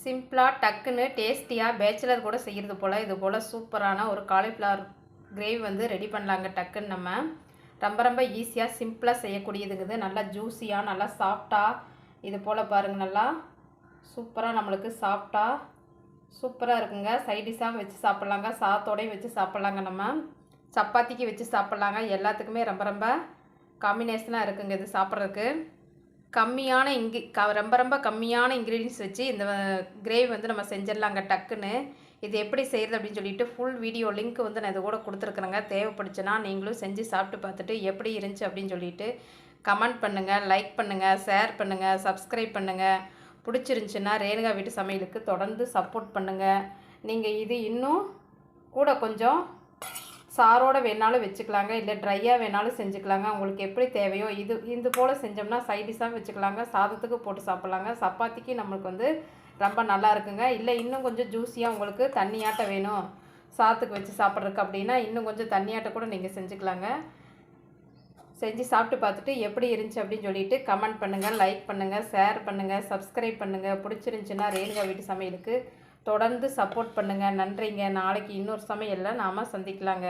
சிம்பிளாக டக்குன்னு டேஸ்டியாக பேச்சுலர் கூட செய்கிறது போல் இது போல் சூப்பரான ஒரு காலிஃப்ளவர் கிரேவி வந்து ரெடி பண்ணலாங்க. டக்குன்னு நம்ம ரொம்ப ஈஸியாக சிம்பிளாக செய்யக்கூடியதுங்குது. நல்லா ஜூஸியாக நல்லா சாஃப்டாக இது போல் பாருங்கள், நல்லா சூப்பராக நம்மளுக்கு சாஃப்டாக சூப்பராக இருக்குங்க. சைடிஷாக வச்சு சாப்பிட்லாங்க, சாத்தோடையும் வச்சு சாப்பிட்லாங்க, நம்ம சப்பாத்திக்கு வச்சு சாப்பிட்லாங்க. எல்லாத்துக்குமே ரொம்ப காம்பினேஷனாக இருக்குங்க இது சாப்பிட்றதுக்கு. கம்மியான ரொம்ப கம்மியான இன்க்ரீடியன்ஸ் வச்சு இந்த கிரேவி வந்து நம்ம செஞ்சிடலாங்க டக்குன்னு. இது எப்படி செய்கிறது அப்படின்னு சொல்லிட்டு ஃபுல் வீடியோ லிங்க் வந்து நான் இது கூட கொடுத்துருக்குறேங்க. தேவைப்படுச்சுன்னா நீங்களும் செஞ்சு சாப்பிட்டு பார்த்துட்டு எப்படி இருந்துச்சு அப்படின்னு சொல்லிட்டு கமெண்ட் பண்ணுங்கள், லைக் பண்ணுங்கள், ஷேர் பண்ணுங்கள், சப்ஸ்கிரைப் பண்ணுங்கள். பிடிச்சிருந்துச்சின்னா ரேணுகா வீட்டு சமையலுக்கு தொடர்ந்து சப்போர்ட் பண்ணுங்கள். நீங்கள் இது இன்னும் கூட கொஞ்சம் சாரோடு வேணாலும் வச்சுக்கலாங்க, இல்லை ட்ரையாக வேணாலும் செஞ்சுக்கலாங்க. உங்களுக்கு எப்படி தேவையோ இது போல் செஞ்சோம்னா சைடிஷாக வச்சுக்கலாங்க, சாதத்துக்கு போட்டு சாப்பிட்லாங்க. சப்பாத்திக்கு நம்மளுக்கு வந்து ரொம்ப நல்லா இருக்குங்க. இல்லை இன்னும் கொஞ்சம் ஜூஸியாக உங்களுக்கு தண்ணியாட்ட வேணும் சாதத்துக்கு வச்சு சாப்பிட்றதுக்கு அப்படின்னா இன்னும் கொஞ்சம் தண்ணியாட்ட கூட நீங்கள் செஞ்சுக்கலாங்க. செஞ்சு சாப்பிட்டு பார்த்துட்டு எப்படி இருந்துச்சு அப்படின்னு சொல்லிட்டு கமெண்ட் பண்ணுங்கள், லைக் பண்ணுங்கள், ஷேர் பண்ணுங்கள், சப்ஸ்கிரைப் பண்ணுங்கள். பிடிச்சிருந்துச்சின்னா ரேணுகா வீட்டு சமையலுக்கு தொடர்ந்து சப்போர்ட் பண்ணுங்கள். நன்றிங்க. நாளைக்கு இன்னொரு சமையலில் நாம் சந்திக்கலாங்க.